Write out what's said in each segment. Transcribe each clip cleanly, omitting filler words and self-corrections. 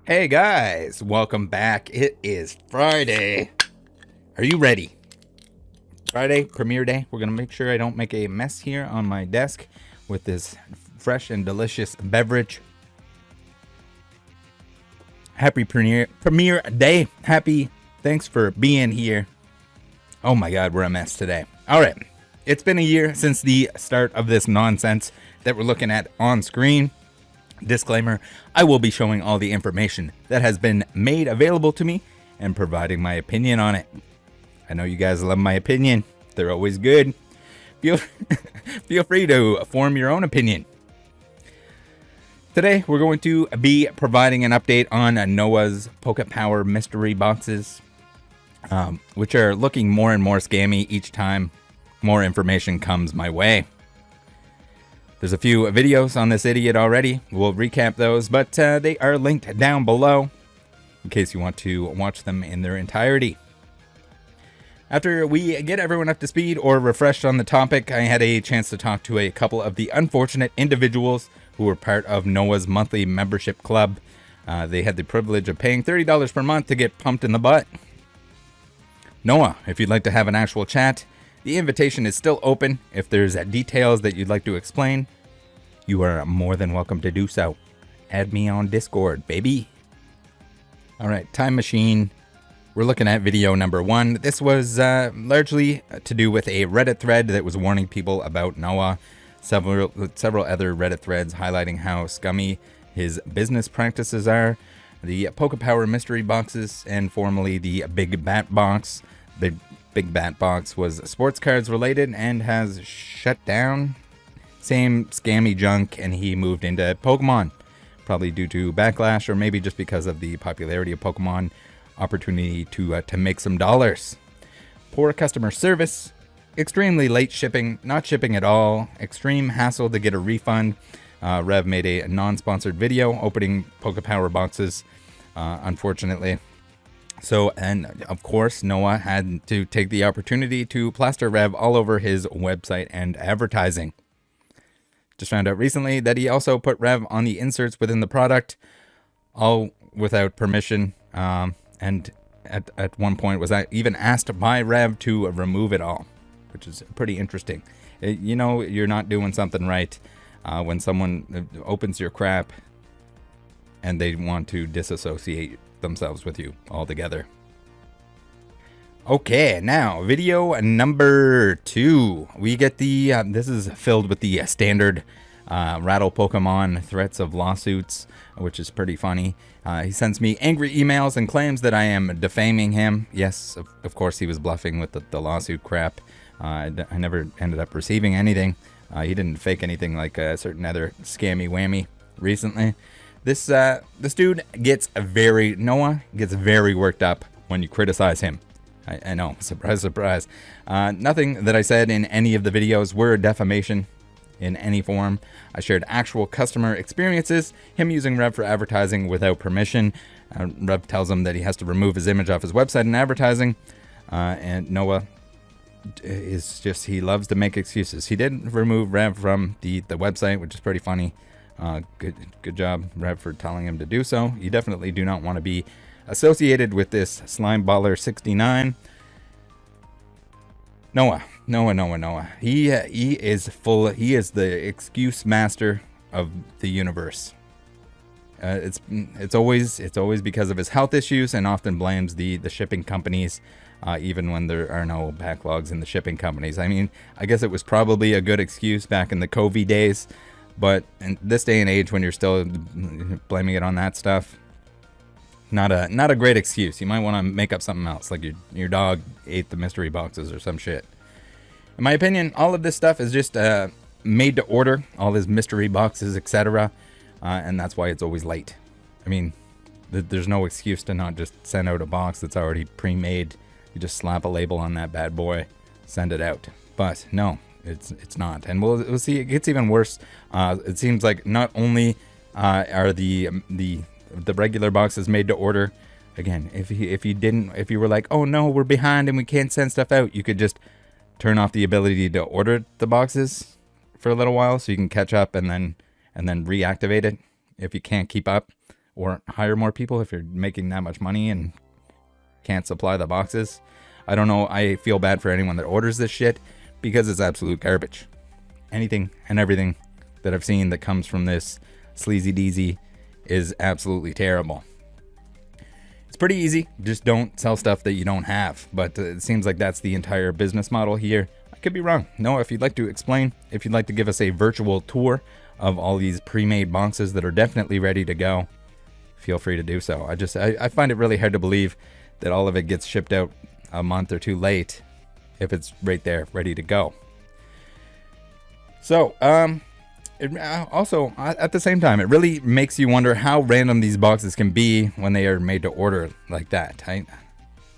Hey guys, welcome back. It is Friday. Are you ready? Friday, premiere day. We're gonna make sure I don't make a mess here on my desk with this fresh and delicious beverage. Happy premiere day. Thanks for being here. Oh my god, we're a mess today. Alright. It's been a year since the start of this nonsense that we're looking at on screen. Disclaimer, I will be showing all the information that has been made available to me and providing my opinion on it. I know you guys love my opinion. They're always good. Feel free to form your own opinion. Today, we're going to be providing an update on Noah's PokePower mystery boxes, which are looking more and more scammy each time more information comes my way. There's a few videos on this idiot already. We'll recap those, but they are linked down below in case you want to watch them in their entirety. After we get everyone up to speed or refreshed on the topic, I had a chance to talk to a couple of the unfortunate individuals who were part of Noah's monthly membership club. They had the privilege of paying $30 per month to get pumped in the butt. Noah, if you'd like to have an actual chat, the invitation is still open. If there's details that you'd like to explain, you are more than welcome to do so. Add me on Discord, baby. All right, time machine. We're looking at video number 1. This was largely to do with a Reddit thread that was warning people about Noah. Several other Reddit threads highlighting how scummy his business practices are. The PokePower mystery boxes, and formerly the Big Bat Box. The Big Bat Box was sports cards related and has shut down. Same scammy junk, and he moved into Pokemon, probably due to backlash or maybe just because of the popularity of Pokemon. Opportunity to make some dollars. Poor customer service, extremely late shipping, not shipping at all, extreme hassle to get a refund. Rev made a non-sponsored video opening PokePower boxes, unfortunately. So, and of course, Noah had to take the opportunity to plaster Rev all over his website and advertising. Just found out recently that he also put Rev on the inserts within the product, all without permission, and at one point was even asked by Rev to remove it all, which is pretty interesting. You know you're not doing something right when someone opens your crap and they want to disassociate themselves with you altogether. Okay, now video number 2. We get the this is filled with the standard Rattle Pokemon threats of lawsuits, which is pretty funny. He sends me angry emails and claims that I am defaming him. Yes, of course he was bluffing with the lawsuit crap. I never ended up receiving anything. He didn't fake anything like a certain other scammy whammy recently. This dude Noah gets very worked up when you criticize him. I know, surprise, surprise. Nothing that I said in any of the videos were defamation in any form. I shared actual customer experiences, him using Rev for advertising without permission. Rev tells him that he has to remove his image off his website and advertising. And Noah is just, he loves to make excuses. He did remove Rev from the website, which is pretty funny. Good job, Rev, for telling him to do so. You definitely do not want to be associated with this slime baller 69. Noah. He is the excuse master of the universe. It's always because of his health issues, and often blames the shipping companies, even when there are no backlogs in the shipping companies. I mean, I guess it was probably a good excuse back in the COVID days, but in this day and age, when you're still blaming it on that stuff, not a great excuse. You might want to make up something else, like your dog ate the mystery boxes or some shit. In my opinion, all of this stuff is just made to order, all his mystery boxes, etc. And that's why it's always late. I mean, there's no excuse to not just send out a box that's already pre-made. You just slap a label on that bad boy, send it out. But no, it's not. And we'll see. It gets even worse. It seems like not only are the regular boxes made to order. Again, if you were like, oh no, we're behind and we can't send stuff out, you could just turn off the ability to order the boxes for a little while so you can catch up and then reactivate it if you can't keep up. or hire more people if you're making that much money and can't supply the boxes. I don't know. I feel bad for anyone that orders this shit because it's absolute garbage. Anything and everything that I've seen that comes from this sleazy deezy is absolutely terrible. It's pretty easy. Just don't sell stuff that you don't have. But it seems like that's the entire business model here. I could be wrong. No, if you'd like to explain, if you'd like to give us a virtual tour of all these pre-made boxes that are definitely ready to go, feel free to do so. I find it really hard to believe that all of it gets shipped out a month or two late if it's right there ready to go. So also at the same time, it really makes you wonder how random these boxes can be when they are made to order like that.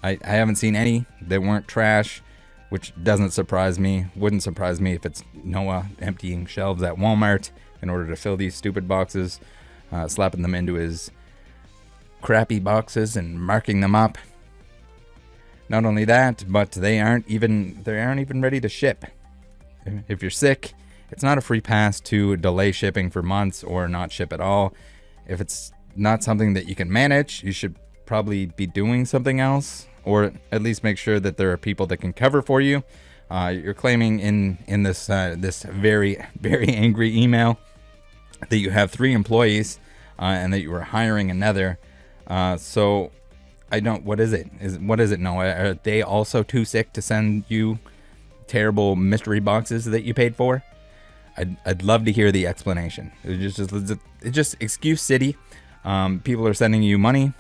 I haven't seen any that weren't trash, which doesn't surprise me. Wouldn't surprise me if it's Noah emptying shelves at Walmart in order to fill these stupid boxes, slapping them into his crappy boxes and marking them up. Not only that, but they aren't even ready to ship. If you're sick, it's not a free pass to delay shipping for months or not ship at all. If it's not something that you can manage, you should probably be doing something else, or at least make sure that there are people that can cover for you. You're claiming in this very, very angry email that you have 3 employees and that you were hiring another. So I don't. What is it? What is it? No, are they also too sick to send you terrible mystery boxes that you paid for? I'd love to hear the explanation. It's just excuse city. People are sending you money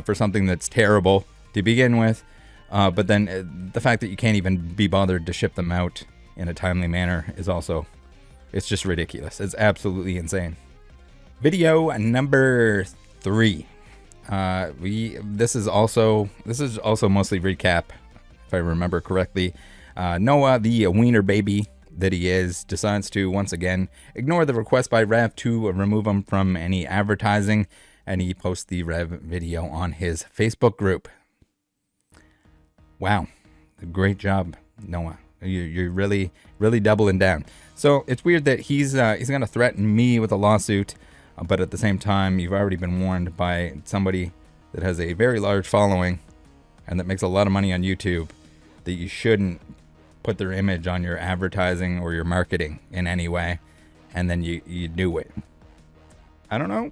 for something that's terrible to begin with, but then the fact that you can't even be bothered to ship them out in a timely manner is also, it's just ridiculous. It's absolutely insane. Video number 3. This is also mostly recap, if I remember correctly. Noah, the wiener baby that he is, decides to once again ignore the request by Rev to remove him from any advertising, and he posts the Rev video on his Facebook group. Wow, great job, Noah. You're really doubling down. So it's weird that he's going to threaten me with a lawsuit, but at the same time, you've already been warned by somebody that has a very large following and that makes a lot of money on YouTube that you shouldn't put their image on your advertising or your marketing in any way, and then you do it. I don't know.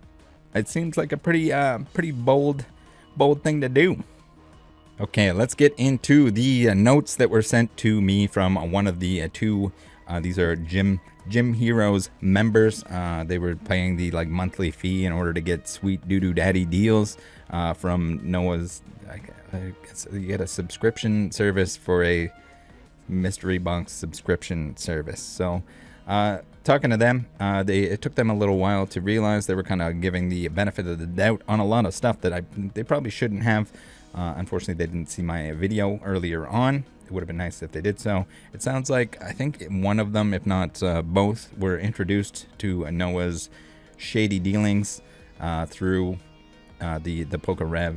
It seems like a pretty bold thing to do. Okay, let's get into the notes that were sent to me from one of the 2. These are Gym Heroes members. They were paying the monthly fee in order to get sweet doo-doo daddy deals from Noah's. I guess you get a subscription service for a mystery box subscription service. So talking to them, it took them a little while to realize they were kind of giving the benefit of the doubt on a lot of stuff that they probably shouldn't have. Unfortunately, they didn't see my video earlier on. It would have been nice if they did so. It sounds like, I think one of them, if not both, were introduced to Noah's shady dealings through the PokeRev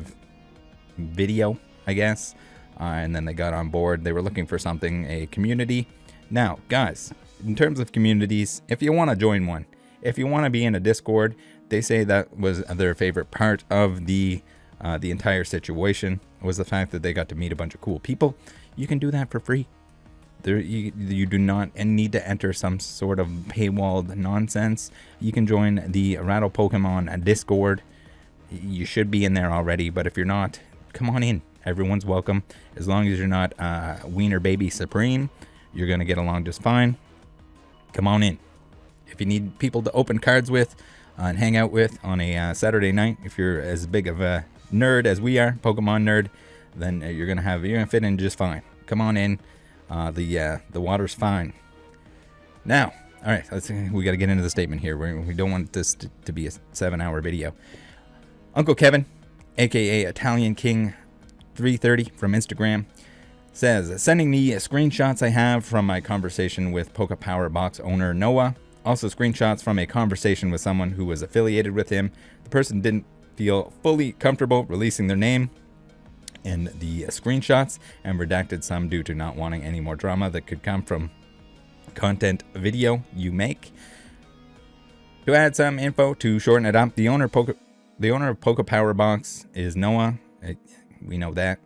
video, I guess. And then they got on board. They were looking for something, a community. Now, guys, in terms of communities, if you want to join one, if you want to be in a Discord, they say that was their favorite part of the entire situation, was the fact that they got to meet a bunch of cool people. You can do that for free. You do not need to enter some sort of paywalled nonsense. You can join the Rattle Pokemon Discord. You should be in there already, but if you're not, come on in. Everyone's welcome. As long as you're not Wiener Baby Supreme, you're going to get along just fine. Come on in. If you need people to open cards with and hang out with on a Saturday night, if you're as big of a nerd as we are, Pokemon nerd, then you're gonna fit in just fine. Come on in. The water's fine. Now, all right, we got to get into the statement here. We don't want this to be a 7-hour video. Uncle Kevin, aka Italian King 330 from Instagram, says, sending me screenshots I have from my conversation with PokePower box owner Noah. Also screenshots from a conversation with someone who was affiliated with him. The person didn't feel fully comfortable releasing their name in the screenshots and redacted some due to not wanting any more drama that could come from content video you make. To add some info to shorten it up, the owner The owner of PokePower Box is Noah. We know that.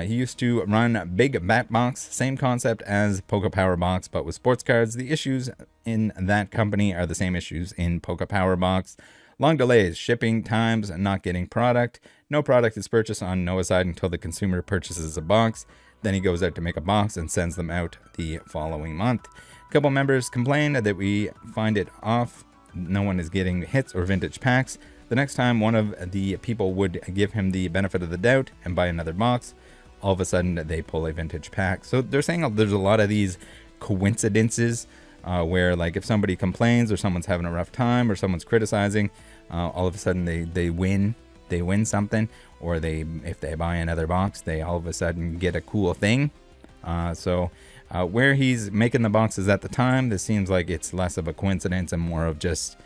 He used to run Big Bat Box, same concept as PokePower Box, but with sports cards. The issues in that company are the same issues in PokePower Box. Long delays, shipping times, not getting product. No product is purchased on Noah's side until the consumer purchases a box. Then he goes out to make a box and sends them out the following month. A couple members complained that we find it off. No one is getting hits or vintage packs. The next time one of the people would give him the benefit of the doubt and buy another box, all of a sudden they pull a vintage pack. So they're saying there's a lot of these coincidences where, like, if somebody complains or someone's having a rough time or someone's criticizing, all of a sudden they win something, or if they buy another box, they all of a sudden get a cool thing. So where he's making the boxes at the time, this seems like it's less of a coincidence and more of just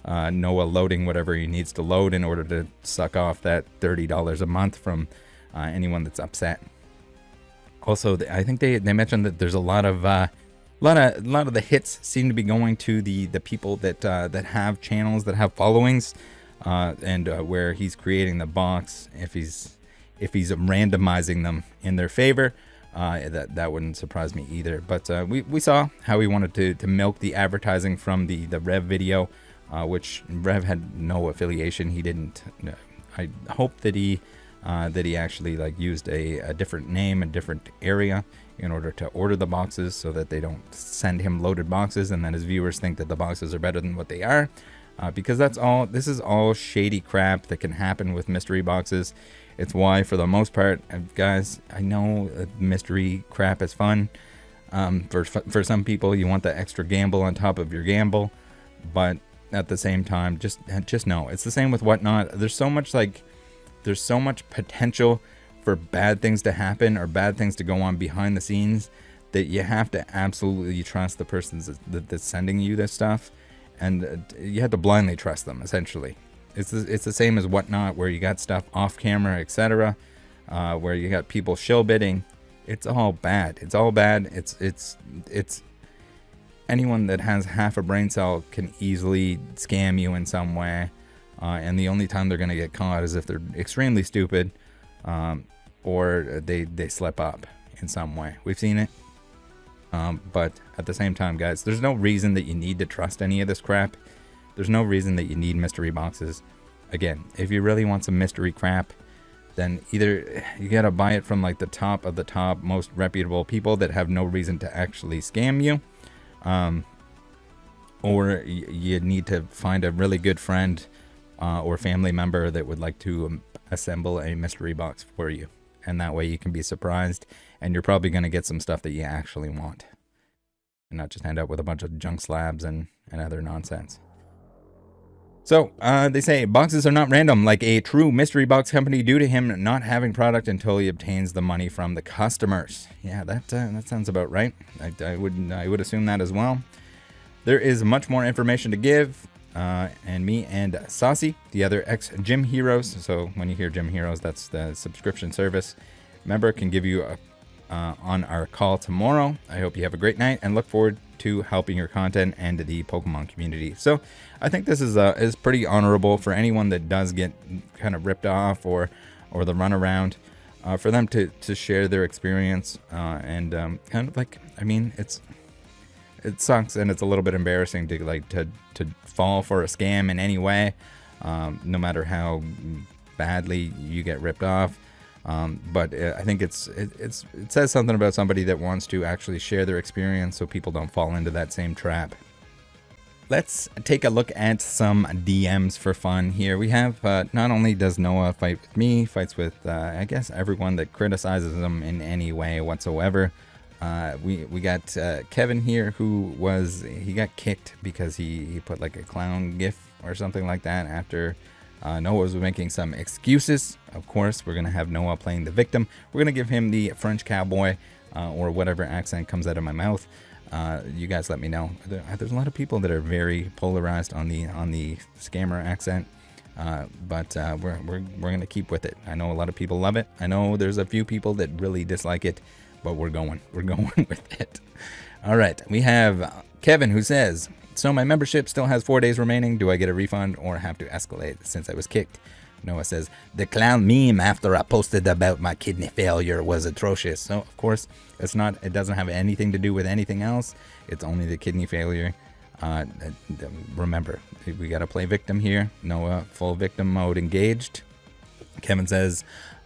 Noah loading whatever he needs to load in order to suck off that $30 a month from anyone that's upset. Also, I think they mentioned that there's a lot of the hits seem to be going to the people that have channels, that have followings, and where he's creating the box. If he's randomizing them in their favor, that wouldn't surprise me either. But we saw how he wanted to milk the advertising from the Rev video, which Rev had no affiliation. He didn't. I hope that he actually like used a different name, a different area in order to order the boxes, so that they don't send him loaded boxes and then his viewers think that the boxes are better than what they are, because this is all shady crap that can happen with mystery boxes. It's why, for the most part, guys, I know mystery crap is fun. For some people, you want the extra gamble on top of your gamble, but at the same time, just know it's the same with Whatnot. There's so much potential for bad things to happen or bad things to go on behind the scenes, that you have to absolutely trust the person that's sending you this stuff, and you have to blindly trust them. Essentially, it's the same as Whatnot, where you got stuff off camera, etc., where you got people shill bidding. It's all bad. It's all bad. It's anyone that has half a brain cell can easily scam you in some way. And the only time they're going to get caught is if they're extremely stupid, or they slip up in some way. We've seen it. But at the same time, guys, there's no reason that you need to trust any of this crap. There's no reason that you need mystery boxes. Again, if you really want some mystery crap, then either you got to buy it from like the top of the top most reputable people that have no reason to actually scam you. Or you need to find a really good friend or family member that would like to assemble a mystery box for you. And that way you can be surprised, and you're probably going to get some stuff that you actually want, and not just end up with a bunch of junk slabs and other nonsense. So they say boxes are not random, like a true mystery box company, due to him not having product until he obtains the money from the customers. Yeah, that sounds about right. I would assume that as well. There is much more information to give. And me and Saucy, the other ex-Gym Heroes. So when you hear Gym Heroes, that's the subscription service member, can give you on our call tomorrow. I hope you have a great night and look forward to helping your content and the Pokemon community. So I think this is pretty honorable for anyone that does get kind of ripped off or the runaround, for them to share their experience, and kind of like, I mean, it sucks, and it's a little bit embarrassing to fall for a scam in any way, no matter how badly you get ripped off. But I think it says something about somebody that wants to actually share their experience so people don't fall into that same trap. Let's take a look at some DMs for fun here. We have, not only does Noah fight with me, fights with, I guess, everyone that criticizes him in any way whatsoever. We got Kevin here, who he got kicked because he put like a clown gif or something like that after Noah was making some excuses. Of course, we're going to have Noah playing the victim. We're going to give him the French cowboy, or whatever accent comes out of my mouth. You guys let me know. There's a lot of people that are very polarized on the scammer accent. But we're going to keep with it. I know a lot of people love it. I know there's a few people that really dislike it. but we're going with it. All right, we have Kevin who says, so my membership still has 4 days remaining. Do I get a refund or have to escalate since I was kicked? Noah says, the clown meme after I posted about my kidney failure was atrocious. So of course it doesn't have anything to do with anything else. It's only the kidney failure. Remember, we got to play victim here. Noah, full victim mode engaged. Kevin says,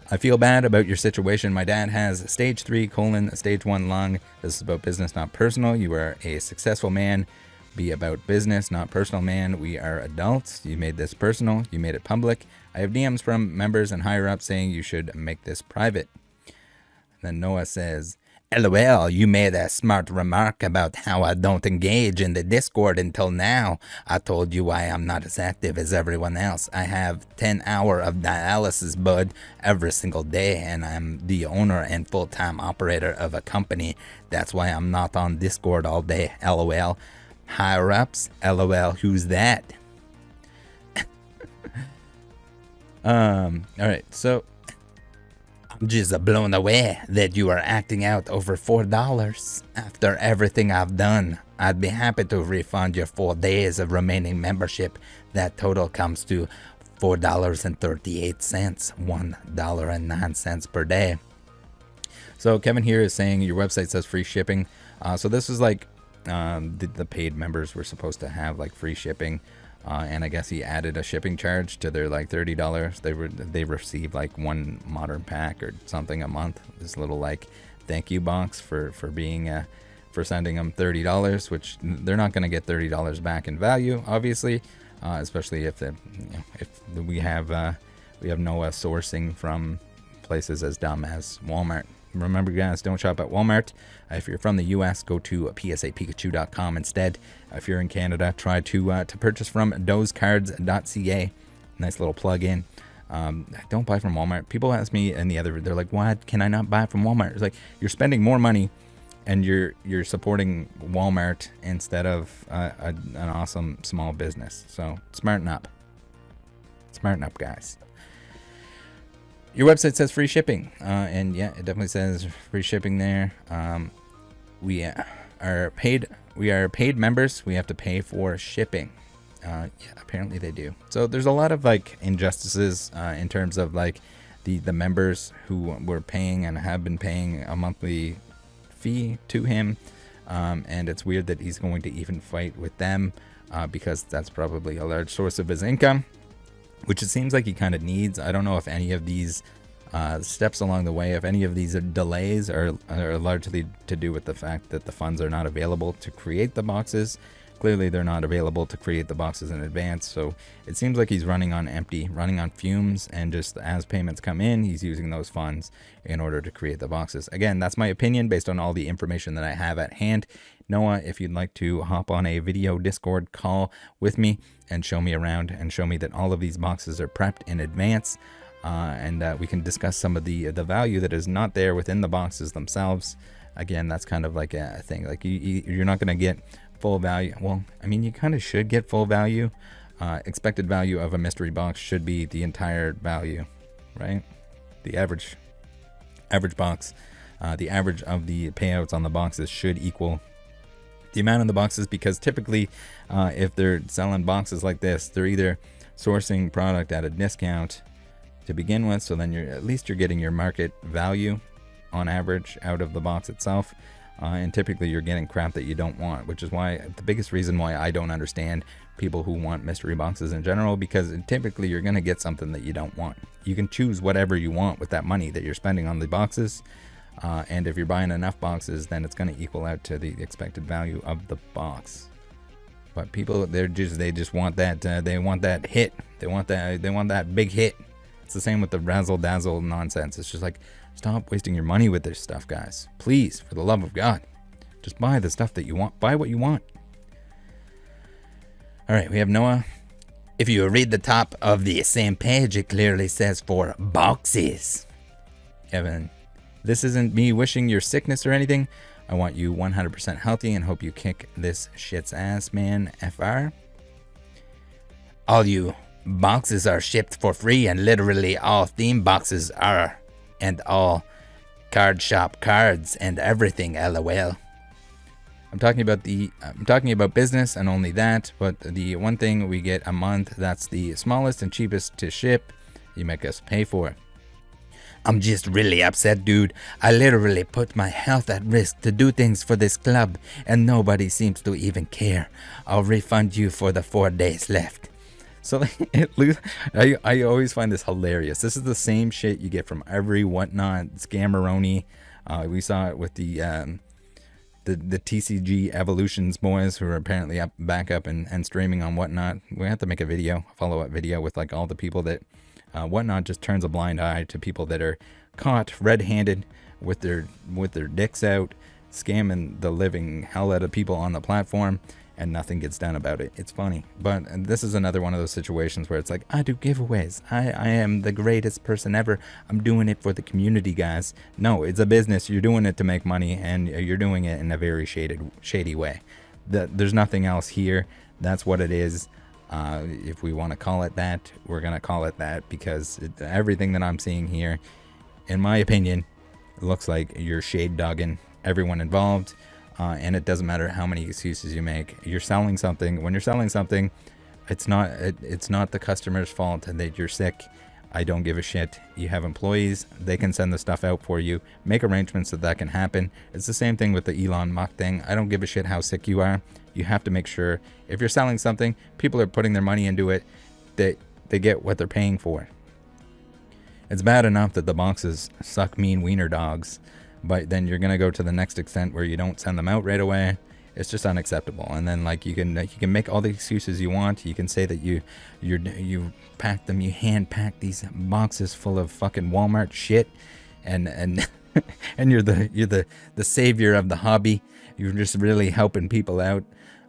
I feel bad about your situation. My dad has stage 3 colon, stage 1 lung. This is about business, not personal. You are a successful man. Be about business, not personal, man. We are adults. You made this personal. You made it public. I have DMs from members and higher ups saying you should make this private. Then Noah says, LOL, you made a smart remark about how I don't engage in the Discord until now. I told you I am not as active as everyone else. I have 10 hours of dialysis, bud, every single day, and I'm the owner and full-time operator of a company. That's why I'm not on Discord all day, LOL. Higher ups, LOL, who's that? Alright, so I'm just blown away that you are acting out over $4 after everything I've done. I'd be happy to refund your 4 days of remaining membership. That total comes to $4.38, $1.09 per day. So Kevin here is saying your website says free shipping. So this is like the paid members were supposed to have like free shipping. And I guess he added a shipping charge to their like $30. They receive like one modern pack or something a month. This little like thank you box for being for sending them $30, which they're not going to get $30 back in value, obviously, especially if we have Noah sourcing from places as dumb as Walmart. Remember, guys, don't shop at Walmart. If you're from the US, go to psapikachu.com instead. If you're in Canada, try to purchase from dozecards.ca. Nice little plug-in. Don't buy from Walmart. People ask me they're like, why can I not buy from Walmart? It's like, you're spending more money and you're supporting Walmart instead of an awesome small business. So smarten up. Smarten up, guys. Your website says free shipping, and yeah, it definitely says free shipping there. We are paid members. We have to pay for shipping. Yeah, apparently they do. So there's a lot of like injustices in terms of like the members who were paying and have been paying a monthly fee to him, and it's weird that he's going to even fight with them because that's probably a large source of his income, which it seems like he kind of needs. I don't know if any of these steps along the way, if any of these delays are largely to do with the fact that the funds are not available to create the boxes. Clearly they're not available to create the boxes in advance, so it seems like he's running on empty, running on fumes, and just as payments come in, he's using those funds in order to create the boxes. Again, that's my opinion based on all the information that I have at hand. Noah, if you'd like to hop on a video Discord call with me and show me around and show me that all of these boxes are prepped in advance, and we can discuss some of the value that is not there within the boxes themselves. Again, that's kind of like a thing. Like you're not going to get full value. Well, I mean, you kind of should get full value. Expected value of a mystery box should be the entire value, right? The average box, the average of the payouts on the boxes should equal the amount of the boxes, because typically if they're selling boxes like this, they're either sourcing product at a discount to begin with, so then at least you're getting your market value on average out of the box itself, and typically you're getting crap that you don't want, which is why the biggest reason why I don't understand people who want mystery boxes in general, because typically you're going to get something that you don't want. You can choose whatever you want with that money that you're spending on the boxes, and if you're buying enough boxes, then it's going to equal out to the expected value of the box. But people, they just want that they want that hit. They want that big hit. It's the same with the razzle dazzle nonsense. It's just like, stop wasting your money with this stuff, guys. Please, for the love of God, just buy the stuff that you want. Buy what you want. All right, we have Noah. If you read the top of the same page, it clearly says for boxes. Kevin, this isn't me wishing your sickness or anything. I want you 100% healthy and hope you kick this shit's ass, man. FR. All you boxes are shipped for free, and literally all theme boxes are, and all Card shop, cards, and everything, lol. I'm talking about business and only that, but the one thing we get a month that's the smallest and cheapest to ship, you make us pay for. I'm just really upset, dude. I literally put my health at risk to do things for this club, and nobody seems to even care. I'll refund you for the 4 days left. So I always find this hilarious. This is the same shit you get from every whatnot scammeroni. We saw it with the TCG Evolutions boys, who are apparently back up and streaming on whatnot. We have to make a follow-up video with like all the people that whatnot just turns a blind eye to people that are caught red-handed with their dicks out, scamming the living hell out of people on the platform, and nothing gets done about it. It's funny. But this is another one of those situations where it's like, I do giveaways. I am the greatest person ever. I'm doing it for the community, guys. No, it's a business. You're doing it to make money, and you're doing it in a very shady way. There's nothing else here. That's what it is. If we want to call it that, we're going to call it that, because everything that I'm seeing here, in my opinion, looks like you're shade dogging everyone involved. And it doesn't matter how many excuses you make. You're selling something. When you're selling something, it's not the customer's fault that you're sick. I don't give a shit. You have employees. They can send the stuff out for you. Make arrangements so that can happen. It's the same thing with the Elon Musk thing. I don't give a shit how sick you are. You have to make sure if you're selling something, people are putting their money into it, that they get what they're paying for. It's bad enough that the boxes suck mean wiener dogs, but then you're gonna go to the next extent where you don't send them out right away. It's just unacceptable. And then like you can make all the excuses you want. You can say that you packed them, you hand packed these boxes full of fucking Walmart shit, and and you're the savior of the hobby. You're just really helping people out.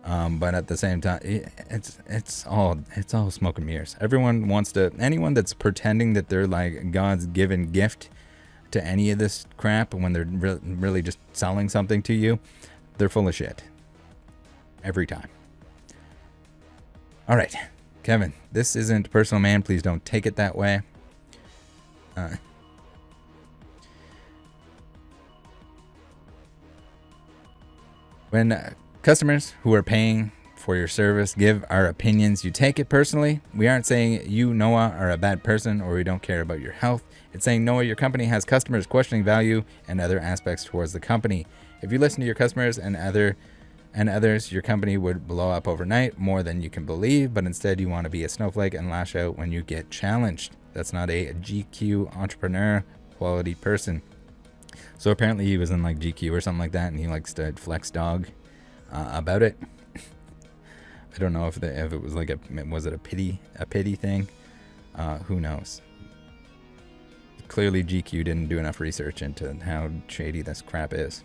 But at the same time, it's all smoke and mirrors. Anyone that's pretending that they're like God's given gift to any of this crap, when they're really just selling something to you, they're full of shit. Every time. All right, Kevin, this isn't personal, man. Please don't take it that way. When customers who are paying for your service give our opinions, you take it personally. We aren't saying you, Noah, are a bad person or we don't care about your health. It's saying, Noah, your company has customers questioning value and other aspects towards the company. If you listen to your customers and others, your company would blow up overnight more than you can believe, but instead you want to be a snowflake and lash out when you get challenged. That's not a GQ entrepreneur quality person. So apparently he was in like GQ or something like that, and he likes to flex dog about it. I don't know if it was like was it a pity thing? Who knows? Clearly GQ didn't do enough research into how shady this crap is.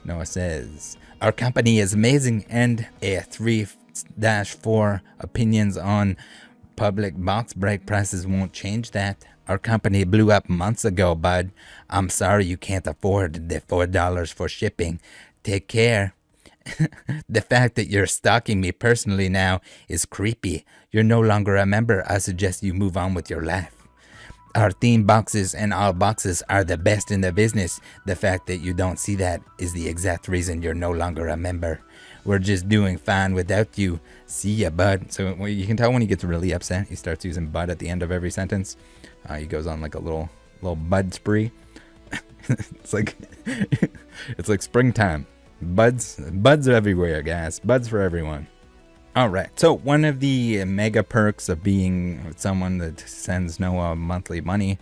Noah says, our company is amazing, and a 3-4 opinions on public box break prices won't change that. Our company blew up months ago, bud. I'm sorry you can't afford the $4 for shipping. Take care. The fact that you're stalking me personally now is creepy. You're no longer a member. I suggest you move on with your life. Our theme boxes and all boxes are the best in the business. The fact that you don't see that is the exact reason you're no longer a member. We're just doing fine without you. See ya, bud. So you can tell when he gets really upset, he starts using bud at the end of every sentence. He goes on like a little bud spree. It's like springtime. Buds are everywhere, guys. Buds for everyone. All right. So one of the mega perks of being someone that sends Noah monthly money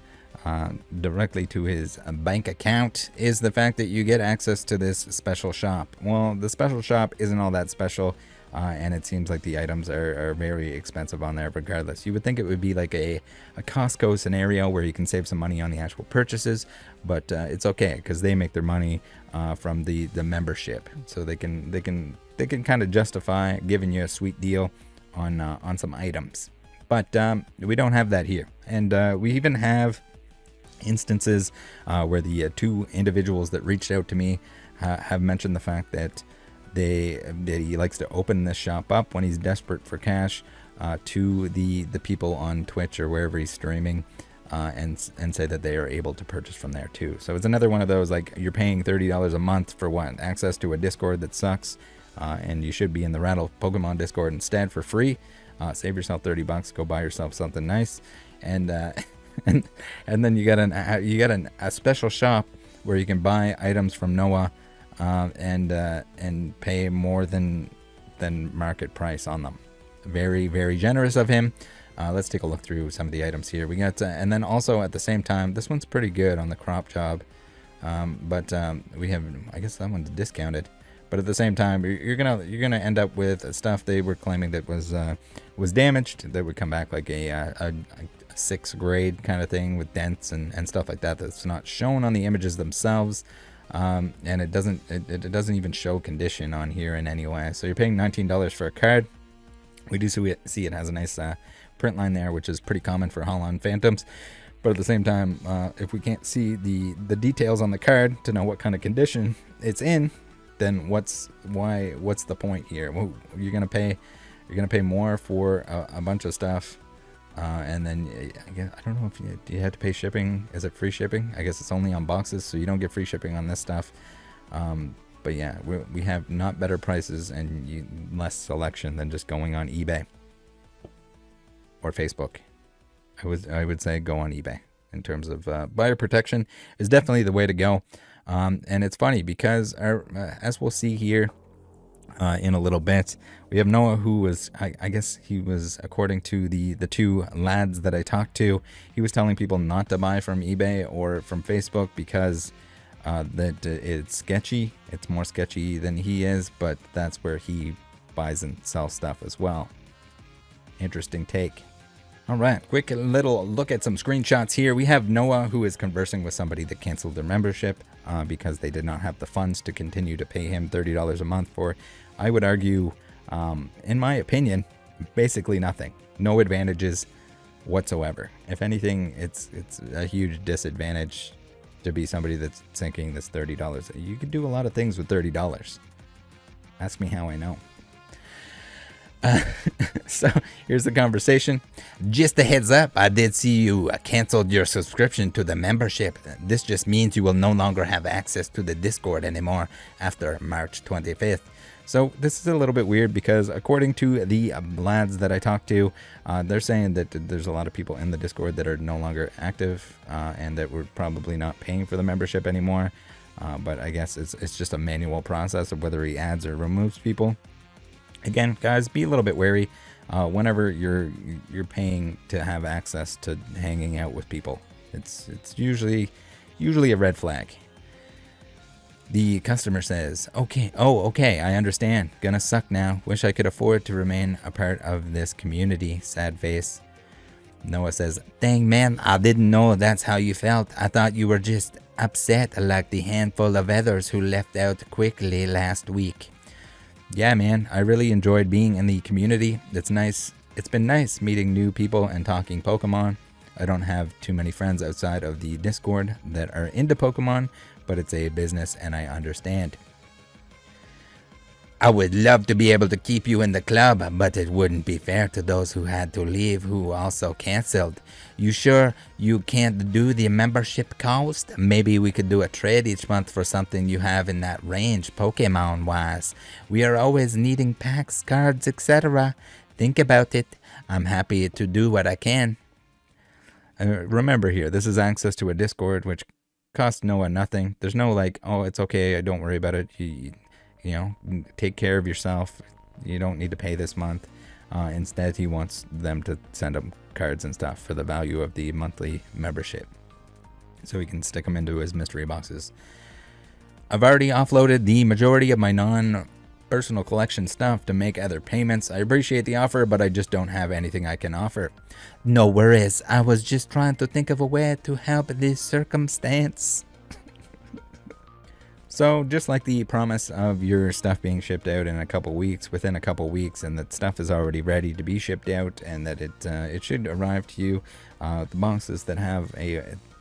directly to his bank account is the fact that you get access to this special shop. Well, the special shop isn't all that special, and it seems like the items are very expensive on there regardless. You would think it would be like a Costco scenario where you can save some money on the actual purchases, but it's okay because they make their money from the membership, so they can kind of justify giving you a sweet deal on some items. But we don't have that here, and we even have instances where the two individuals that reached out to me have mentioned the fact that he likes to open this shop up when he's desperate for cash to the people on Twitch or wherever he's streaming, and say that they are able to purchase from there too. So it's another one of those, like, you're paying $30 a month for what? Access to a Discord that sucks, and you should be in the Rattle Pokemon Discord instead for free. Save yourself $30, go buy yourself something nice, and and then you got a special shop where you can buy items from Noah, and pay more than market price on them. Very, very generous of him. Let's take a look through some of the items here. We got, and then also at the same time, this one's pretty good on the crop job, but we have, I guess that one's discounted. But at the same time, you're gonna end up with stuff they were claiming that was damaged, that would come back like a 6th grade kind of thing with dents and stuff like that. That's not shown on the images themselves, and it doesn't even show condition on here in any way. So you're paying $19 for a card. We do see it has a nice print line there, which is pretty common for Holon Phantoms. But at the same time, if we can't see the details on the card to know what kind of condition it's in, then what's the point here? Well, you're gonna pay more for a bunch of stuff, and then I don't know if you have to pay shipping. Is it free shipping? I guess it's only on boxes, so you don't get free shipping on this stuff. But yeah, we have not better prices and less selection than just going on eBay or Facebook. I would say go on eBay in terms of buyer protection is definitely the way to go. And it's funny because as we'll see here in a little bit, we have Noah, who was, I guess he was, according to the two lads that I talked to, he was telling people not to buy from eBay or from Facebook because that it's sketchy. It's more sketchy than he is, but that's where he buys and sells stuff as well. Interesting take. All right, quick little look at some screenshots here. We have Noah, who is conversing with somebody that canceled their membership because they did not have the funds to continue to pay him $30 a month for, I would argue, in my opinion, basically nothing. No advantages whatsoever. If anything, it's a huge disadvantage to be somebody that's sinking this $30. You can do a lot of things with $30. Ask me how I know. So here's the conversation. Just a heads up, I did see you canceled your subscription to the membership. This just means you will no longer have access to the Discord anymore after March 25th. So this is a little bit weird because according to the lads that I talked to, they're saying that there's a lot of people in the Discord that are no longer active and that we're probably not paying for the membership anymore. But I guess it's just a manual process of whether he adds or removes people. Again, guys, be a little bit wary whenever you're paying to have access to hanging out with people. It's usually a red flag. The customer says, okay, I understand. Gonna suck now. Wish I could afford to remain a part of this community. Sad face. Noah says, dang man, I didn't know that's how you felt. I thought you were just upset like the handful of others who left out quickly last week. Yeah, man, I really enjoyed being in the community. It's nice. It's been nice meeting new people and talking Pokemon. I don't have too many friends outside of the Discord that are into Pokemon, but it's a business and I understand. I would love to be able to keep you in the club, but it wouldn't be fair to those who had to leave who also canceled. You sure you can't do the membership cost? Maybe we could do a trade each month for something you have in that range, Pokemon-wise. We are always needing packs, cards, etc. Think about it. I'm happy to do what I can. Remember here, this is access to a Discord, which costs Noah nothing. There's no like, oh, it's okay, don't worry about it. You know, take care of yourself. You don't need to pay this month. Instead, he wants them to send him cards and stuff for the value of the monthly membership, so he can stick them into his mystery boxes. I've already offloaded the majority of my non-personal collection stuff to make other payments. I appreciate the offer, but I just don't have anything I can offer. No worries. I was just trying to think of a way to help this circumstance. So just like the promise of your stuff being shipped out in a couple weeks, within a couple weeks, and that stuff is already ready to be shipped out, and that it should arrive to you, the boxes that have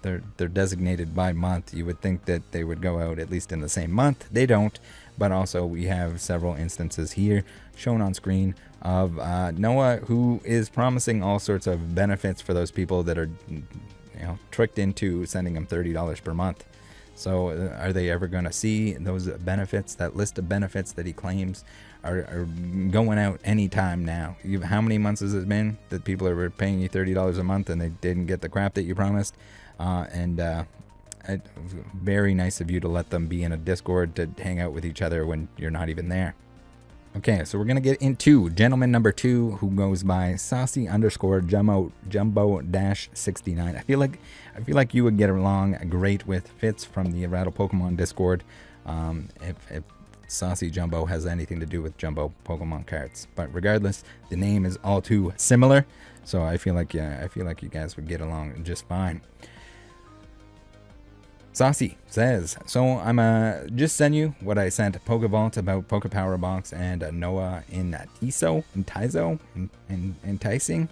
they're designated by month, you would think that they would go out at least in the same month. They don't, but also we have several instances here shown on screen of Noah, who is promising all sorts of benefits for those people that are tricked into sending him $30 per month. So are they ever going to see those benefits? That list of benefits that he claims are going out anytime now. How many months has it been that people are paying you $30 a month and they didn't get the crap that you promised? Very nice of you to let them be in a Discord to hang out with each other when you're not even there. Okay, so we're gonna get into gentleman number 2, who goes by saucy_jumbo-69. I feel like you would get along great with Fitz from the Rattle Pokemon Discord. If Saucy Jumbo has anything to do with Jumbo Pokemon cards, but regardless, the name is all too similar, so I feel like you guys would get along just fine. Saucy says, so I'm just send you what I sent PokeVault about PokePower Box and Noah in enticing.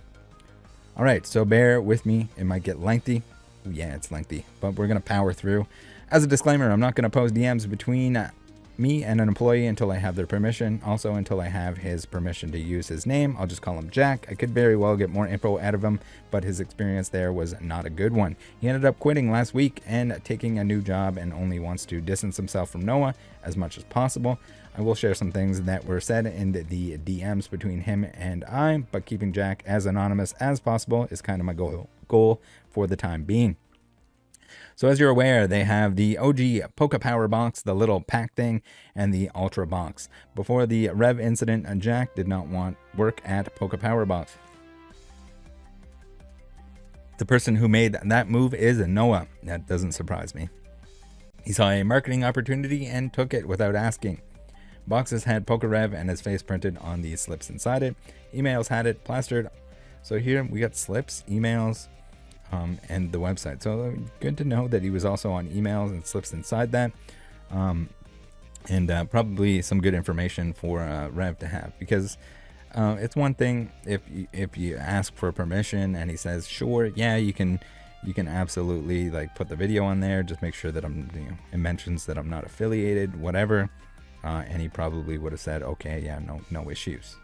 All right, so bear with me. It might get lengthy. Yeah, it's lengthy, but we're going to power through. As a disclaimer, I'm not going to post DMs between me and an employee until I have their permission. Also, until I have his permission to use his name. I'll just call him Jack. I could very well get more info out of him, but his experience there was not a good one. He ended up quitting last week and taking a new job and only wants to distance himself from Noah as much as possible. I will share some things that were said in the DMs between him and I, but keeping Jack as anonymous as possible is kind of my goal for the time being. So as you're aware, they have the OG PokePower box, the little pack thing, and the Ultra box. Before the Rev incident, Jack did not want work at PokePower box. The person who made that move is Noah. That doesn't surprise me. He saw a marketing opportunity and took it without asking. Boxes had PokeRev and his face printed on the slips inside it. Emails had it plastered. So here we got slips, emails, and the website. So good to know that he was also on emails and slips inside that. And probably some good information for Rev to have, because it's one thing if you ask for permission and he says sure, yeah, you can absolutely like put the video on there, just make sure that it mentions that I'm not affiliated, whatever, and he probably would have said okay, yeah, no issues.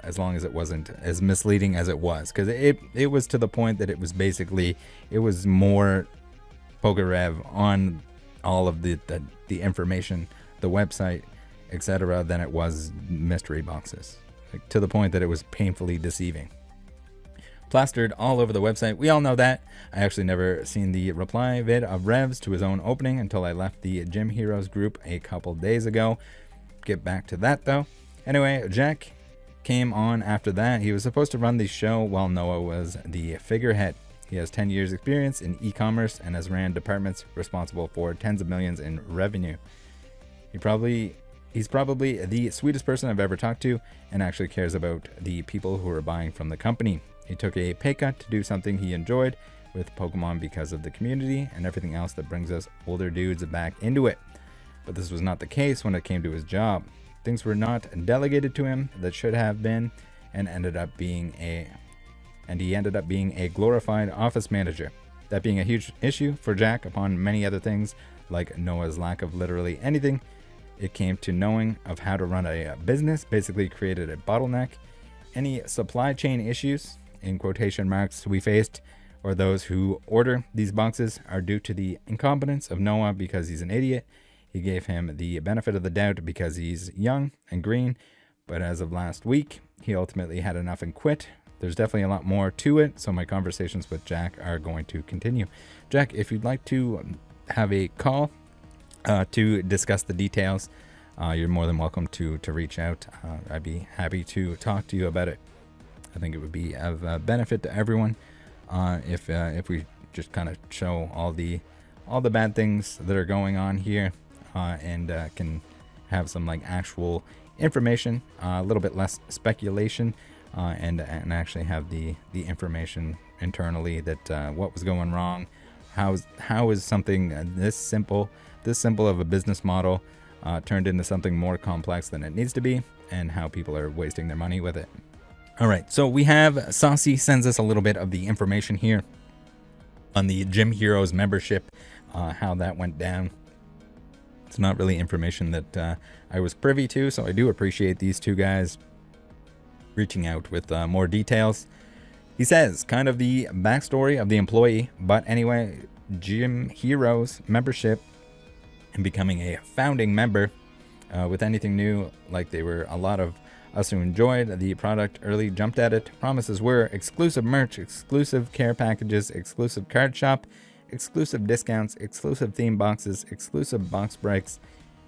As long as it wasn't as misleading as it was, because it was to the point that it was basically, it was more PokeRev on all of the information, the website, etc., than it was mystery boxes, like, to the point that it was painfully deceiving. Plastered all over the website. We all know that. I actually never seen the reply vid of Rev's to his own opening until I left the Gym Heroes group a couple days ago. Get back to that though. Anyway, Jack came on after that. He was supposed to run the show while Noah was the figurehead. He has 10 years experience in e-commerce and has ran departments responsible for tens of millions in revenue. He's probably the sweetest person I've ever talked to, and actually cares about the people who are buying from the company. He took a pay cut to do something he enjoyed with Pokemon because of the community and everything else that brings us older dudes back into it. But this was not the case when it came to his job. Things were not delegated to him that should have been, and he ended up being a glorified office manager. That being a huge issue for Jack upon many other things, like Noah's lack of literally anything. It came to knowing of how to run a business, basically created a bottleneck. Any supply chain issues, in quotation marks, we faced, or those who order these boxes, are due to the incompetence of Noah because he's an idiot. He gave him the benefit of the doubt because he's young and green, but as of last week, he ultimately had enough and quit. There's definitely a lot more to it, so my conversations with Jack are going to continue. Jack, if you'd like to have a call to discuss the details, you're more than welcome to reach out. I'd be happy to talk to you about it. I think it would be of benefit to everyone if we just kind of show all the bad things that are going on here. And can have some like actual information, a little bit less speculation, and actually have the information internally that what was going wrong, how is something this simple of a business model turned into something more complex than it needs to be, and how people are wasting their money with it. All right, so we have Saucy sends us a little bit of the information here on the Gym Heroes membership, how that went down. It's not really information that I was privy to, so I do appreciate these two guys reaching out with more details. He says, kind of the backstory of the employee, but anyway, Gym Heroes membership and becoming a founding member with anything new, like they were a lot of us who enjoyed the product early, jumped at it. Promises were exclusive merch, exclusive care packages, exclusive card shop, exclusive discounts, exclusive theme boxes, exclusive box breaks,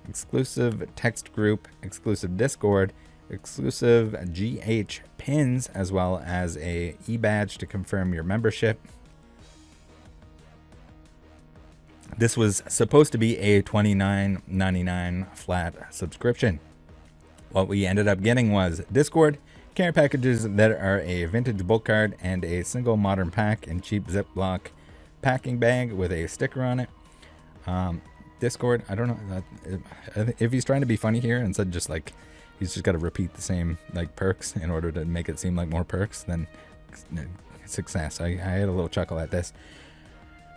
exclusive text group, exclusive Discord, exclusive GH pins, as well as a e-badge to confirm your membership. This was supposed to be a $29.99 flat subscription. What we ended up getting was Discord, care packages that are a vintage bulk card and a single modern pack in cheap Ziploc packing bag with a sticker on it. Discord, I don't know if he's trying to be funny here and said just like he's just got to repeat the same like perks in order to make it seem like more perks, then success. I had a little chuckle at this.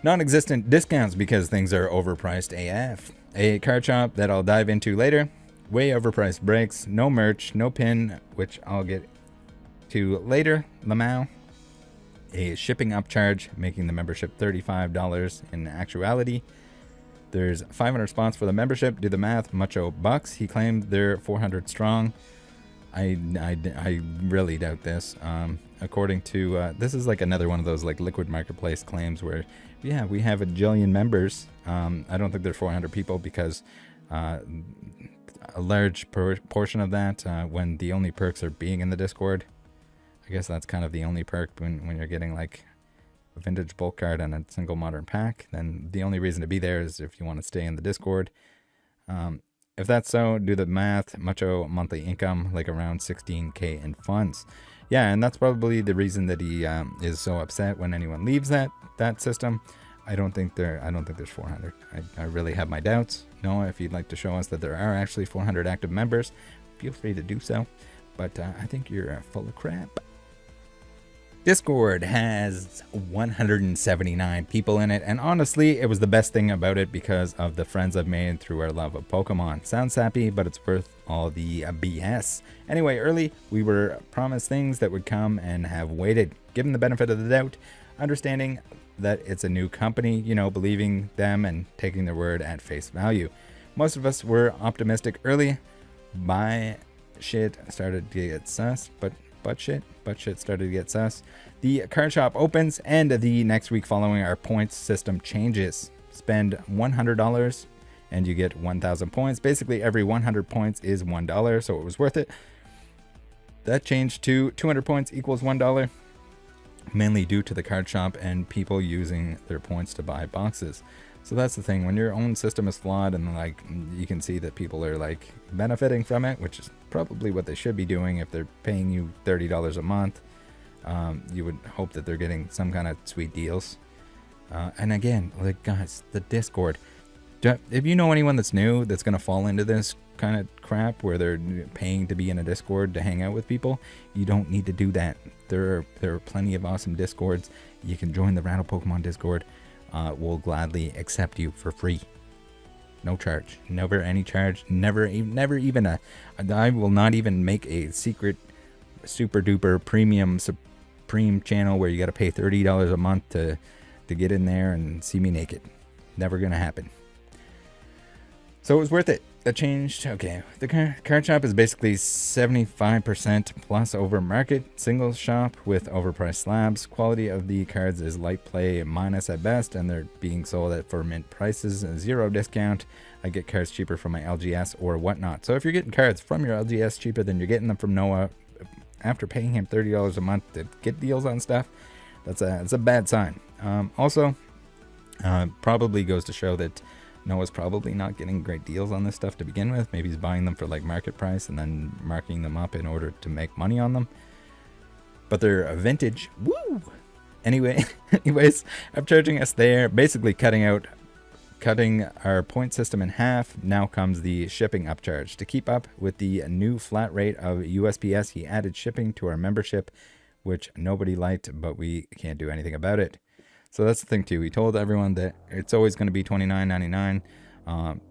Non-existent discounts because things are overpriced AF. A card shop that I'll dive into later. Way overpriced breaks. No merch, no pin, which I'll get to later. Lamau. A shipping upcharge, making the membership $35 in actuality. There's 500 spots for the membership. Do the math. Mucho bucks. He claimed they're 400 strong. I really doubt this. According to this is like another one of those like liquid marketplace claims where, yeah, we have a jillion members. I don't think there's 400 people because a large portion of that, when the only perks are being in the Discord, I guess that's kind of the only perk when you're getting like a vintage bulk card and a single modern pack. Then the only reason to be there is if you want to stay in the Discord. If that's so, do the math. Mucho monthly income, like around 16K in funds. Yeah, and that's probably the reason that he is so upset when anyone leaves that system. I don't think there's 400. I really have my doubts. Noah, if you'd like to show us that there are actually 400 active members, feel free to do so. But I think you're full of crap. Discord has 179 people in it, and honestly, it was the best thing about it because of the friends I've made through our love of Pokemon. Sounds sappy, but it's worth all the BS. Anyway, early, we were promised things that would come and have waited. Given the benefit of the doubt, understanding that it's a new company, you know, believing them and taking their word at face value. Most of us were optimistic early. Buy shit started to get sus, but shit started to get sus. The card shop opens, and the next week following, our points system changes. Spend $100 and you get 1,000 points. Basically, every 100 points is $1, so it was worth it. That changed to 200 points equals $1, mainly due to the card shop and people using their points to buy boxes. So that's the thing, when your own system is flawed and like you can see that people are like benefiting from it, which is probably what they should be doing if they're paying you $30 a month. You would hope that they're getting some kind of sweet deals. And again, like guys, the Discord. If you know anyone that's new that's going to fall into this kind of crap where they're paying to be in a Discord to hang out with people, you don't need to do that. There are plenty of awesome Discords. You can join the Rattle Pokemon Discord. We'll gladly accept you for free. No charge. Never any charge. Never even I will not even make a secret super duper premium supreme channel where you got to pay $30 a month to get in there and see me naked. Never gonna happen. So it was worth it. That changed. Okay, the card shop is basically 75% plus over market. Single shop with overpriced slabs. Quality of the cards is light play minus at best, and they're being sold at for mint prices. 0 discount. I get cards cheaper from my LGS or whatnot. So if you're getting cards from your LGS cheaper than you're getting them from Noah, after paying him $30 a month to get deals on stuff, that's a bad sign. Also, probably goes to show that Noah's probably not getting great deals on this stuff to begin with. Maybe he's buying them for like market price and then marking them up in order to make money on them. But they're a vintage. Woo! Anyways, I'm charging us there, basically cutting our point system in half. Now comes the shipping upcharge. To keep up with the new flat rate of USPS, he added shipping to our membership, which nobody liked, but we can't do anything about it. So that's the thing too. We told everyone that it's always going to be $29.99.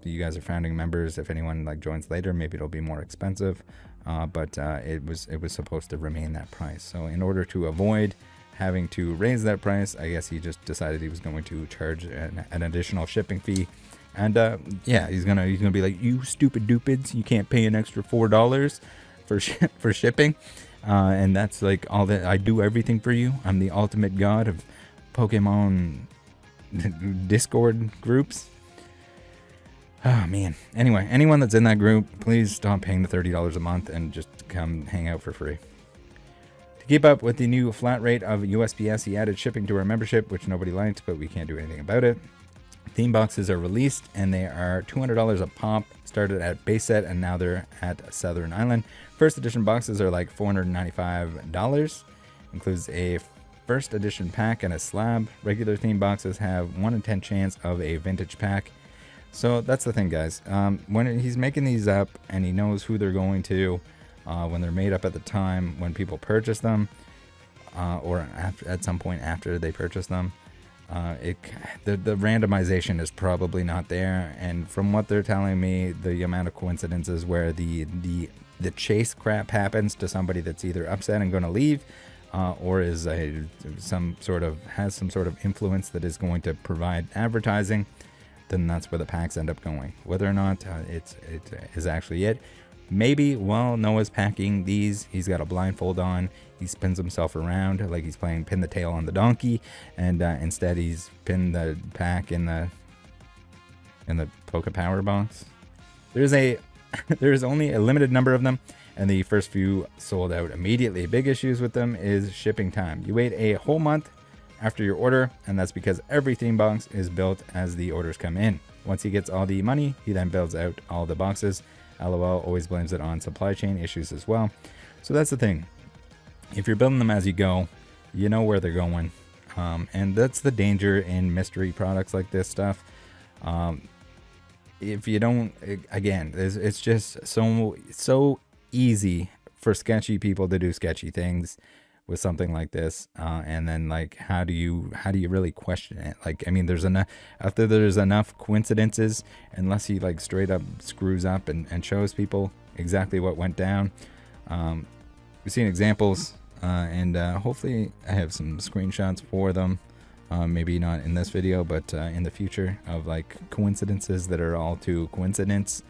You guys are founding members. If anyone like joins later, maybe it'll be more expensive. But it was supposed to remain that price. So in order to avoid having to raise that price. I guess he just decided he was going to charge an additional shipping fee. And yeah, he's gonna be like, you stupid dupids, you can't pay an extra $4 for shipping. And that's like all that I do, everything for you. I'm the ultimate god of Pokemon Discord groups. Oh man. Anyway, anyone that's in that group, please stop paying the $30 a month and just come hang out for free. To keep up with the new flat rate of USPS, he added shipping to our membership, which nobody liked, but we can't do anything about it. Theme boxes are released, and they are $200 a pop. Started at base set, and now they're at Southern Island. First edition boxes are like $495. Includes a first edition pack and a slab. Regular theme boxes have 1 in 10 chance of a vintage pack. So that's the thing, guys. When he's making these up, and he knows who they're going to, when they're made up at the time when people purchase them, or at some point after they purchase them. The randomization is probably not there, and from what they're telling me, the amount of coincidences where the chase crap happens to somebody that's either upset and going to leave, or is has some sort of influence that is going to provide advertising, then that's where the packs end up going. Whether or not it is actually it. Maybe while Noah's packing these, he's got a blindfold on. He spins himself around like he's playing pin the tail on the donkey, and instead he's pinned the pack in the PokePower box. There's only a limited number of them, and the first few sold out immediately. Big issues with them is shipping time. You wait a whole month after your order, and that's because every theme box is built as the orders come in. Once he gets all the money, he then builds out all the boxes. LOL always blames it on supply chain issues as well. So that's the thing. If you're building them as you go, you know where they're going. And that's the danger in mystery products like this stuff. If you don't, again, it's just so easy for sketchy people to do sketchy things with something like this. And then like, how do you really question it? Like, I mean, there's enough coincidences, unless he like straight up screws up and shows people exactly what went down. We've seen examples, and hopefully I have some screenshots for them. Maybe not in this video, but in the future, of like coincidences that are all too coincidence.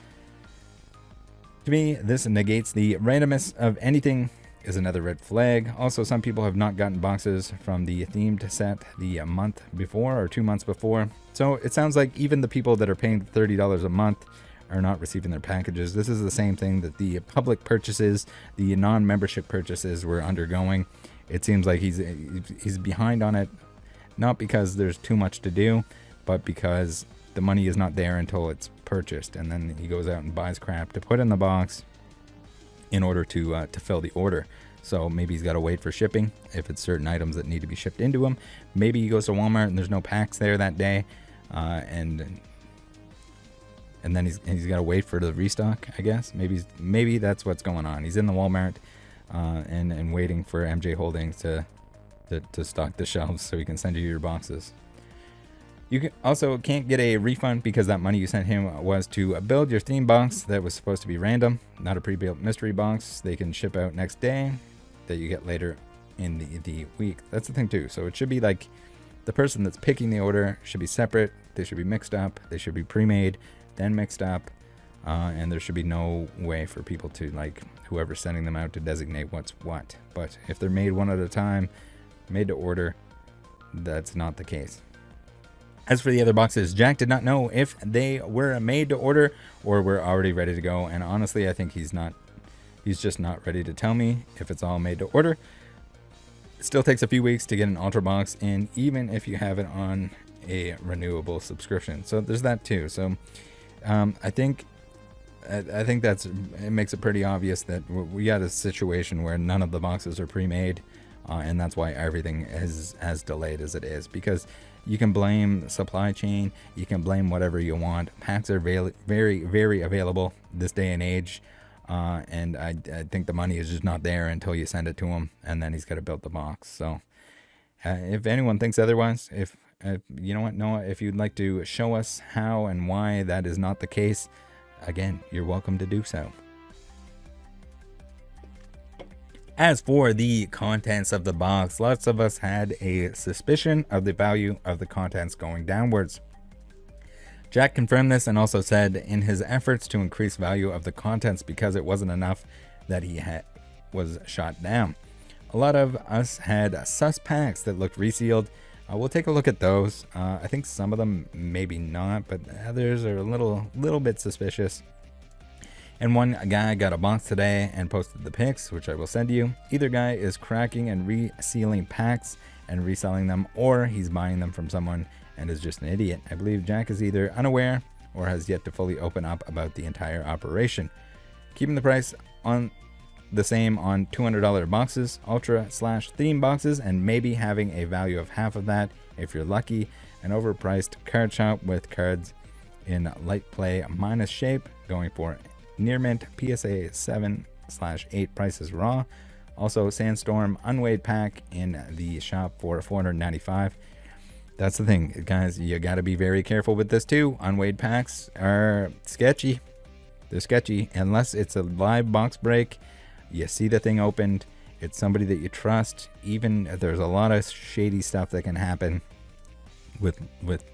To me, this negates the randomness of anything. Is another red flag. Also, some people have not gotten boxes from the themed set the month before or 2 months before. So it sounds like even the people that are paying $30 a month are not receiving their packages. This is the same thing that the public purchases, the non-membership purchases were undergoing. It seems like he's behind on it, not because there's too much to do, but because the money is not there until it's purchased, and then he goes out and buys crap to put in the box in order to fill the order. So maybe he's got to wait for shipping if it's certain items that need to be shipped into him. Maybe he goes to Walmart and there's no packs there that day, and then he's got to wait for the restock. I guess maybe that's what's going on. He's in the Walmart and waiting for MJ Holdings to stock the shelves so he can send you your boxes. You also can't get a refund because that money you sent him was to build your theme box that was supposed to be random, not a pre-built mystery box they can ship out next day that you get later in the week. That's the thing too. So it should be like the person that's picking the order should be separate. They should be mixed up. They should be pre-made, then mixed up. And there should be no way for people to, like, whoever's sending them out, to designate what's what. But if they're made one at a time, made to order, that's not the case. As for the other boxes, Jack did not know if they were made to order or were already ready to go. And honestly, I think he's just not ready to tell me if it's all made to order. It still takes a few weeks to get an Ultra box in, even if you have it on a renewable subscription. So there's that too. So I think it makes it pretty obvious that we got a situation where none of the boxes are pre-made, and that's why everything is as delayed as it is. Because you can blame supply chain, you can blame whatever you want. Packs are very, very available this day and age, and I think the money is just not there until you send it to him, and then he's got to build the box. So if anyone thinks otherwise, if you know what, Noah, if you'd like to show us how and why that is not the case, again, you're welcome to do so. As for the contents of the box, lots of us had a suspicion of the value of the contents going downwards. Jack confirmed this and also said in his efforts to increase value of the contents because it wasn't enough that he was shot down. A lot of us had sus packs that looked resealed. We'll take a look at those. I think some of them maybe not, but others are a little bit suspicious. And one guy got a box today and posted the pics, which I will send you. Either guy is cracking and resealing packs and reselling them, or he's buying them from someone and is just an idiot. I believe Jack is either unaware or has yet to fully open up about the entire operation. Keeping the price on the same on $200 boxes, ultra/theme boxes, and maybe having a value of half of that if you're lucky. An overpriced card shop with cards in light play minus shape, going for near mint PSA 7/8 prices raw. Also Sandstorm unweighed pack in the shop for $495. That's the thing, guys, you got to be very careful with this too. Unweighed packs are sketchy. They're sketchy unless it's a live box break. You see the thing opened, it's somebody that you trust. Even there's a lot of shady stuff that can happen with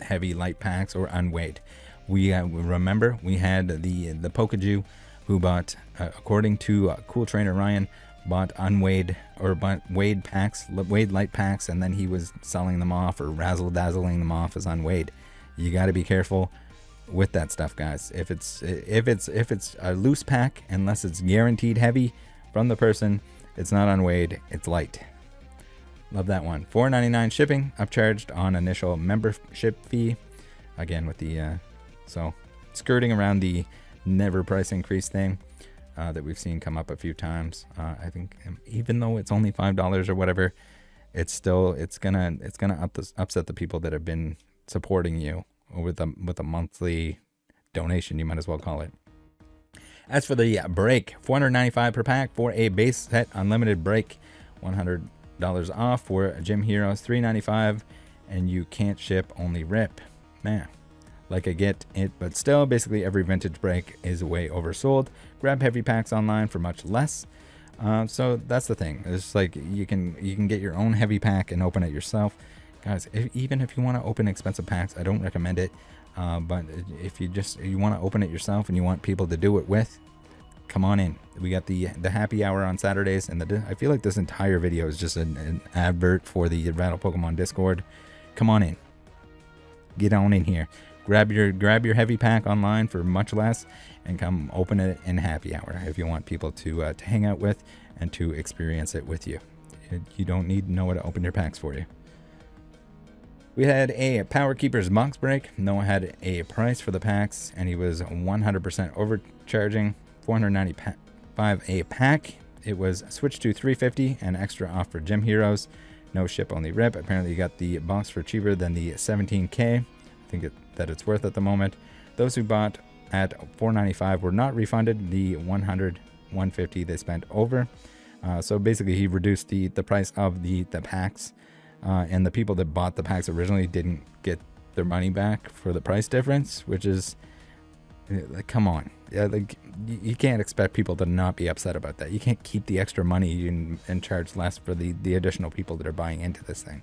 heavy light packs or unweighed. We remember we had the Pokaju who bought, according to Cool Trainer Ryan, bought unweighed or weighed packs, weighed light packs, and then he was selling them off or razzle dazzling them off as unweighed. You got to be careful with that stuff, guys. If it's a loose pack, unless it's guaranteed heavy from the person, it's not unweighed, it's light. Love that one. $4.99 shipping, upcharged on initial membership fee. Again with the so skirting around the never price increase thing that we've seen come up a few times. I think even though it's only $5 or whatever, it's gonna upset the people that have been supporting you with a monthly donation, you might as well call it. As for the break, $495 per pack for a base set unlimited break, $100 off for Gym Heroes, $395, and you can't ship, only rip. Man, like I get it, but still, basically every vintage break is way oversold. Grab heavy packs online for much less. So that's the thing. It's like you can get your own heavy pack and open it yourself, guys. Even if you want to open expensive packs, I don't recommend it. But if you want to open it yourself and you want people to do it with, come on in. We got the happy hour on Saturdays, and I feel like this entire video is just an advert for the Rattle Pokemon Discord. Come on in, get on in here, grab your heavy pack online for much less, and come open it in happy hour if you want people to hang out with and to experience it with you. You don't need Noah to open your packs for you. We had a Power Keepers box break. Noah had a price for the packs, and he was 100% overcharging. $495 a pack. It was switched to $350 and extra off for Gym Heroes. No ship, only rip. Apparently you got the box for cheaper than the $17K. I think that it's worth at the moment. Those who bought at $495 were not refunded the $150 they spent over. So basically he reduced the price of the packs. And the people that bought the packs originally didn't get their money back for the price difference, which is, like, come on. Yeah, like, you can't expect people to not be upset about that. You can't keep the extra money and charge less for the additional people that are buying into this thing.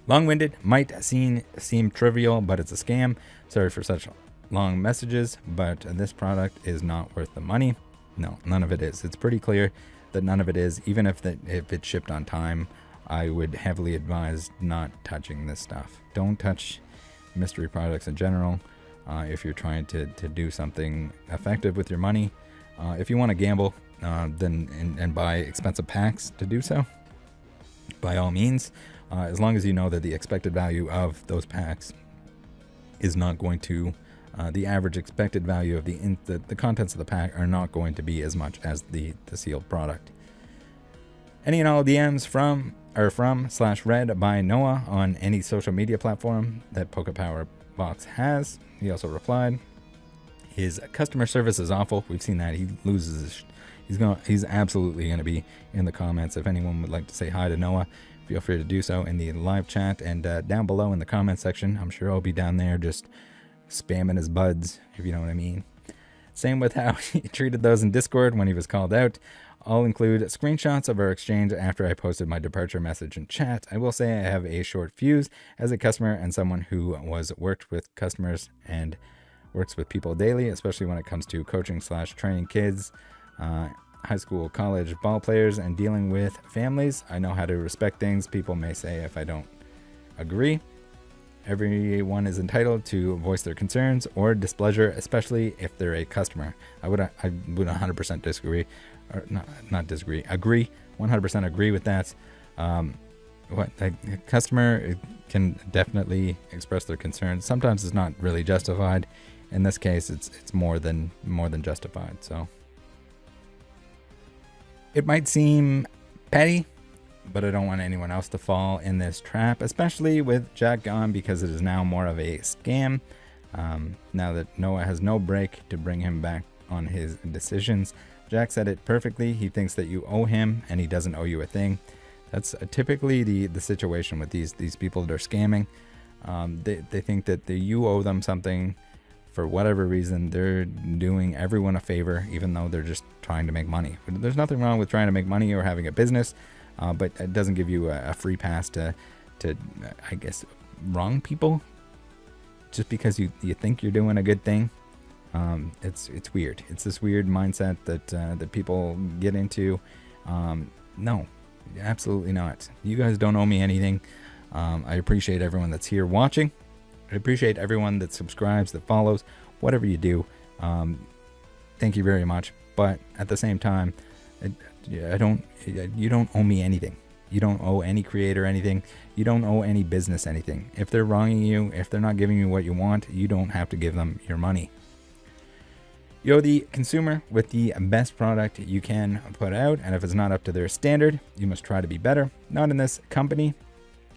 Long-winded, might seem trivial, but it's a scam. Sorry for such long messages, but this product is not worth the money. No, none of it is. It's pretty clear that none of it is. Even if it's shipped on time, I would heavily advise not touching this stuff. Don't touch mystery products in general if you're trying to do something effective with your money. If you want to gamble and buy expensive packs to do so, by all means, as long as you know that the expected value of those packs is not going to, the average expected value of the contents of the pack are not going to be as much as the sealed product. Any and all DMs from /read by Noah on any social media platform that PokePower box has. He also replied, his customer service is awful. We've seen that. He loses he's absolutely going to be in the comments. If anyone would like to say hi to Noah, feel free to do so in the live chat and down below in the comment section. I'm sure I'll be down there just spamming his buds, if you know what I mean. Same with how he treated those in Discord when he was called out. I'll include screenshots of our exchange after I posted my departure message in chat. I will say I have a short fuse as a customer and someone who worked with customers and works with people daily, especially when it comes to coaching / training kids, high school, college ball players, and dealing with families. I know how to respect things. People may say if I don't agree. Everyone is entitled to voice their concerns or displeasure, especially if they're a customer. I would 100% disagree, or not disagree, agree, 100% agree with that. A customer can definitely express their concerns. Sometimes it's not really justified. In this case, it's more than justified. So it might seem petty, but I don't want anyone else to fall in this trap, especially with Jack gone, because it is now more of a scam. Now that Noah has no break to bring him back on his decisions. Jack said it perfectly. He thinks that you owe him and he doesn't owe you a thing. That's typically the situation with these people that are scamming. They think that you owe them something for whatever reason. They're doing everyone a favor, even though they're just trying to make money. There's nothing wrong with trying to make money or having a business. But it doesn't give you a free pass to I guess, wrong people just because you think you're doing a good thing. It's weird. It's this weird mindset that people get into. No, absolutely not. You guys don't owe me anything. I appreciate everyone that's here watching. I appreciate everyone that subscribes, that follows, whatever you do. Thank you very much. But at the same time, you don't owe me anything. You don't owe any creator anything. You don't owe any business anything. If they're wronging you, if they're not giving you what you want, you don't have to give them your money. You're the consumer with the best product you can put out, and if it's not up to their standard, you must try to be better. Not in this company.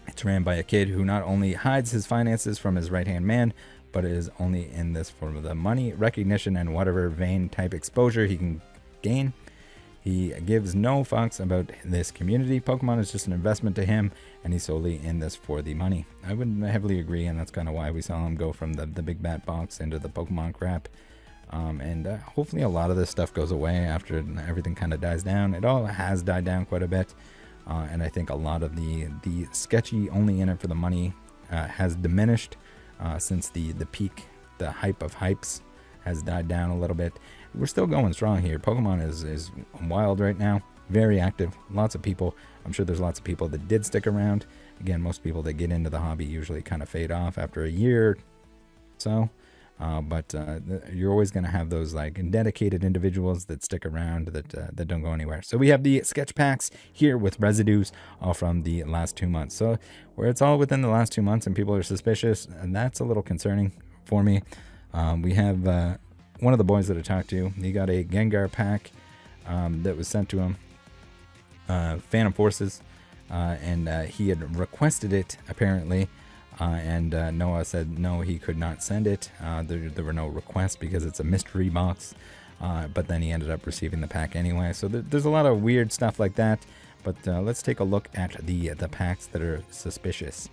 It's ran by a kid who not only hides his finances from his right-hand man, but is only in this for the money, recognition, and whatever vain type exposure he can gain. He gives no fucks about this community. Pokemon is just an investment to him, and he's solely in this for the money. I would heavily agree, and that's kind of why we saw him go from the big bat box into the Pokemon crap. And hopefully a lot of this stuff goes away after everything kind of dies down. It all has died down quite a bit, and I think a lot of the sketchy, only in it for the money has diminished since the peak, the hype of hypes has died down a little bit. We're still going strong here. Pokemon is wild right now, very active, lots of people. I'm sure there's lots of people that did stick around. Again, most people that get into the hobby usually kind of fade off after a year or so. But you're always going to have those like dedicated individuals that stick around that don't go anywhere. So we have the sketch packs here with residues all from the last 2 months. So where it's all within the last 2 months and people are suspicious, and that's a little concerning for me. We have one of the boys that I talked to. He got a Gengar pack that was sent to him, Phantom Forces, and he had requested it apparently. And Noah said no, he could not send it. There were no requests because it's a mystery box. But then he ended up receiving the pack anyway. So there's a lot of weird stuff like that. But let's take a look at the packs that are suspicious.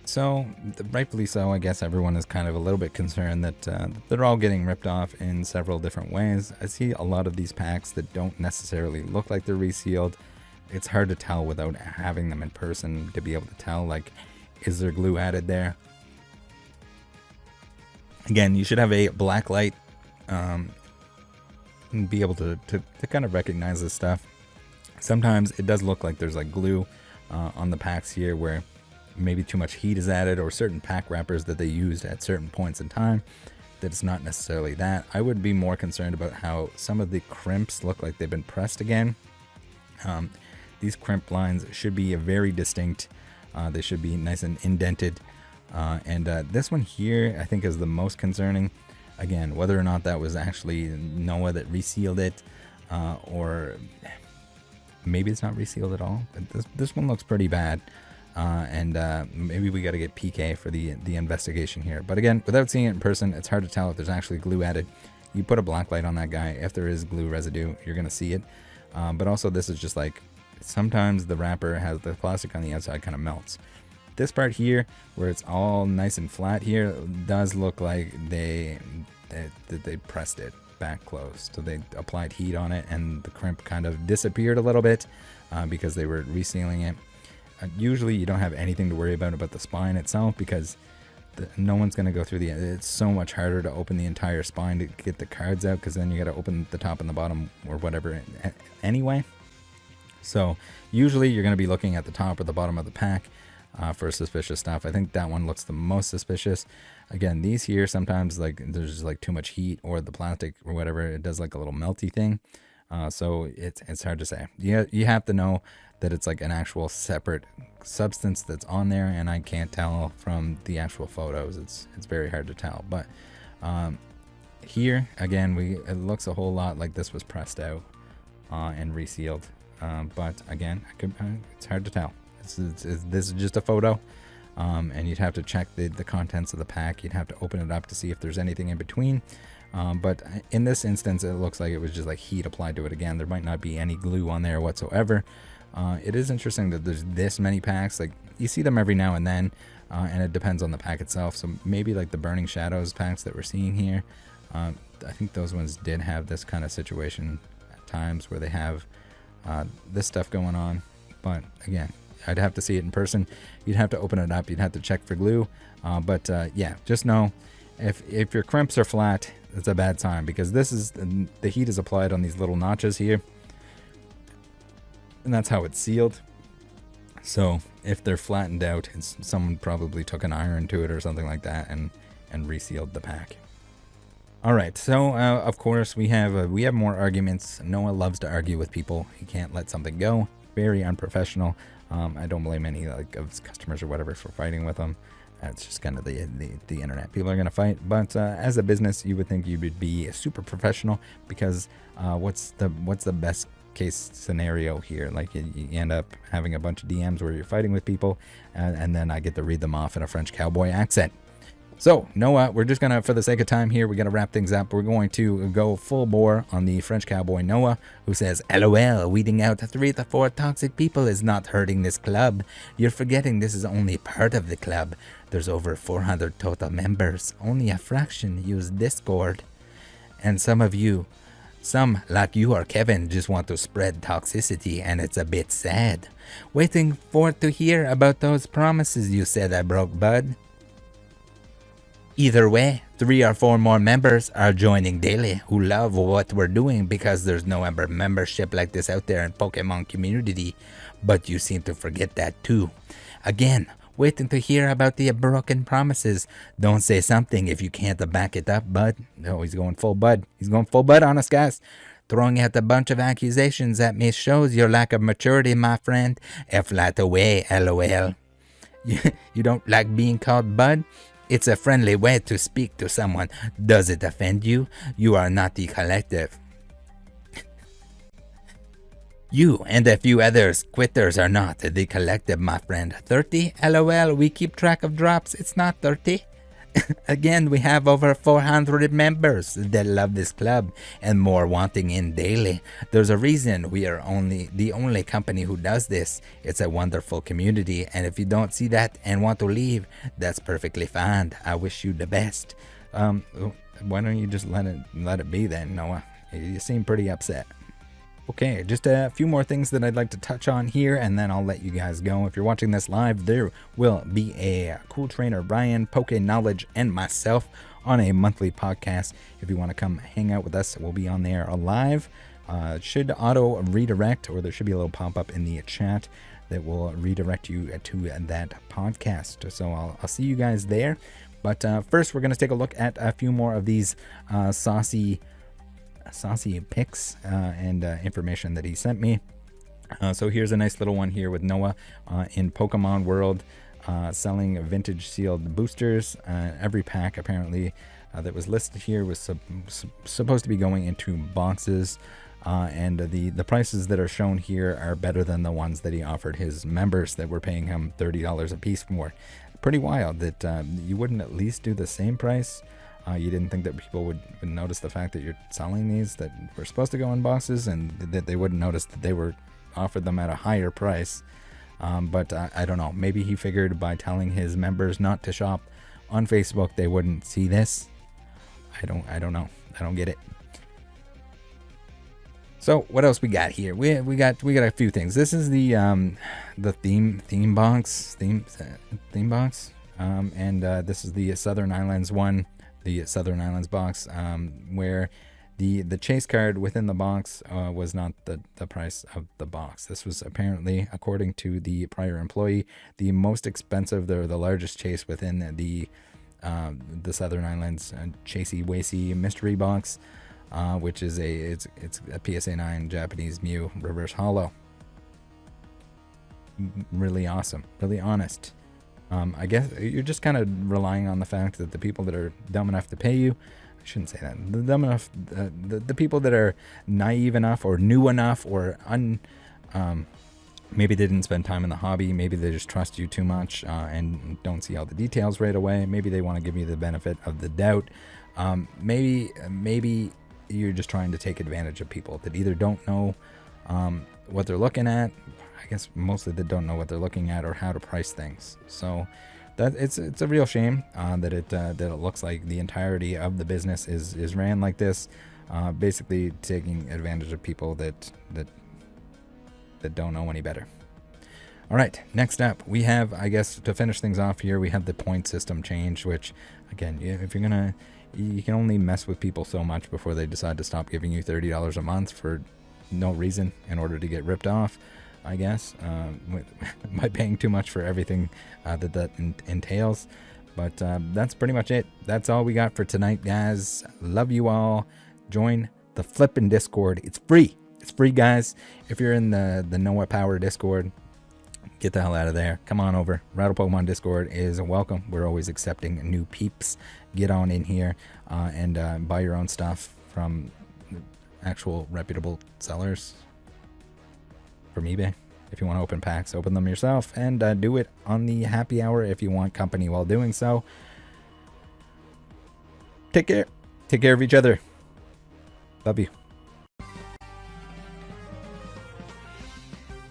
So rightfully so, I guess everyone is kind of a little bit concerned that they're all getting ripped off in several different ways. I see a lot of these packs that don't necessarily look like they're resealed. It's hard to tell without having them in person to be able to tell, like, is there glue added there? Again, you should have a black light and be able to kind of recognize this stuff. Sometimes it does look like there's like glue on the packs here where maybe too much heat is added, or certain pack wrappers that they used at certain points in time that it's not necessarily that. I would be more concerned about how some of the crimps look like they've been pressed again. These crimp lines should be very distinct. They should be nice and indented. And this one here, I think, is the most concerning. Again, whether or not that was actually Noah that resealed it, or maybe it's not resealed at all. But this one looks pretty bad. And maybe we got to get PK for the investigation here. But again, without seeing it in person, it's hard to tell if there's actually glue added. You put a black light on that guy, if there is glue residue, you're going to see it. But also, this is just like, sometimes the wrapper has the plastic on the outside kind of melts. This part here, where it's all nice and flat here, does look like they pressed it. back closed. So they applied heat on it, and the crimp kind of disappeared a little bit because they were resealing it. Usually you don't have anything to worry about the spine itself, because no one's going to go through it's so much harder to open the entire spine to get the cards out, because then you got to open the top and the bottom or whatever anyway. So usually you're going to be looking at the top or the bottom of the pack for suspicious stuff. I think that one looks the most suspicious. Again, these here, sometimes like there's like too much heat, or the plastic or whatever, it does like a little melty thing. So it's hard to say. You have to know that it's like an actual separate substance that's on there, and I can't tell from the actual photos. It's very hard to tell. But here again, it looks a whole lot like this was pressed out and resealed. But again, it's hard to tell. This is just a photo, and you'd have to check the contents of the pack. You'd have to open it up to see if there's anything in between. But in this instance, it looks like it was just like heat applied to it again. There might not be any glue on there whatsoever. It is interesting that there's this many packs. Like, you see them every now and then, and it depends on the pack itself. So maybe like the Burning Shadows packs that we're seeing here, I think those ones did have this kind of situation at times where they have this stuff going on. But again, I'd have to see it in person. You'd have to open it up. You'd have to check for glue. But yeah, just know if your crimps are flat, it's a bad sign, because this is the heat is applied on these little notches here, and that's how it's sealed. So if they're flattened out, someone probably took an iron to it or something like that and resealed the pack. All right, so of course we have more arguments. Noah loves to argue with people. He can't let something go. Very unprofessional. I don't blame any of his customers or whatever for fighting with him. It's just kind of the internet. People are going to fight, but as a business, you would think you would be super professional, because what's the best case scenario here? Like, you end up having a bunch of DMs where you're fighting with people, and then I get to read them off in a French cowboy accent. So, Noah, we're just going to, for the sake of time here, we're going to wrap things up. We're going to go full bore on the French cowboy Noah, who says, LOL, weeding out 3 to 4 toxic people is not hurting this club. You're forgetting this is only part of the club. There's over 400 total members. Only a fraction use Discord. And some, like you or Kevin, just want to spread toxicity, and it's a bit sad. Waiting to hear about those promises you said I broke, bud. Either way, 3 or 4 more members are joining daily who love what we're doing, because there's no ever membership like this out there in Pokemon community. But you seem to forget that too. Again, waiting to hear about the broken promises. Don't say something if you can't back it up, bud. No, he's going full bud. He's going full bud on us, guys. Throwing out a bunch of accusations at me shows your lack of maturity, my friend. Flat away, LOL. You don't like being called bud? It's a friendly way to speak to someone. Does it offend you? You are not the collective. You and a few others quitters are not the collective, my friend. 30? LOL, we keep track of drops. It's not 30. Again, we have over 400 members that love this club, and more wanting in daily. There's a reason we are the only company who does this. It's a wonderful community, and if you don't see that and want to leave, that's perfectly fine. I wish you the best. Why don't you just let it be then, Noah? You seem pretty upset. Okay, just a few more things that I'd like to touch on here, and then I'll let you guys go. If you're watching this live, there will be a Cool Trainer Ryan, Poke Knowledge, and myself on a monthly podcast. If you want to come hang out with us, we'll be on there live. It should auto redirect, or there should be a little pop-up in the chat that will redirect you to that podcast. So I'll see you guys there. But first, we're going to take a look at a few more of these saucy pics and information that he sent me. So here's a nice little one here with Noah in Pokemon World, selling vintage sealed boosters. Every pack apparently that was listed here was supposed to be going into boxes, and the prices that are shown here are better than the ones that he offered his members that were paying him $30 a piece for. Pretty wild that you wouldn't at least do the same price. You didn't think that people would notice the fact that you're selling these that were supposed to go in boxes, and that they wouldn't notice that they were offered them at a higher price. But I don't know. Maybe he figured by telling his members not to shop on Facebook, they wouldn't see this. I don't know. I don't get it. So what else we got here? We got a few things. This is the theme box, and this is the Southern Islands one, the Southern Islands box, where the chase card within the box was not the price of the box. This was apparently, according to the prior employee, the most expensive, the largest chase within the Southern Islands Chasey Wasey mystery box. Which is it's a PSA 9 Japanese Mew reverse hollow. Really awesome, really honest. I guess you're just kind of relying on the fact that the people that are dumb enough to pay you, I shouldn't say that, the people that are naive enough or new enough or maybe they didn't spend time in the hobby, maybe they just trust you too much and don't see all the details right away, maybe they want to give you the benefit of the doubt, maybe you're just trying to take advantage of people that either don't know what they're looking at. I guess mostly they don't know what they're looking at or how to price things. So that it's a real shame that it looks like the entirety of the business is ran like this, basically taking advantage of people that don't know any better. All right, next up we have, I guess to finish things off here, we have the point system change, which again, if you're gonna, you can only mess with people so much before they decide to stop giving you $30 a month for no reason in order to get ripped off, I guess, by paying too much for everything that entails. But that's pretty much it. That's all we got for tonight, guys. Love you all. Join the flippin' Discord. It's free. It's free, guys. If you're in the Noah Power Discord, get the hell out of there. Come on over. Rattle Pokemon Discord is welcome. We're always accepting new peeps. Get on in here and buy your own stuff from actual reputable sellers from eBay. If you want to open packs, open them yourself and do it on the happy hour if you want company while doing so. Take care. Take care of each other. Love you.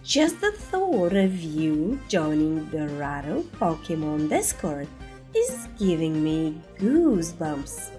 Just the thought of you joining the Rattle Pokemon Discord is giving me goosebumps.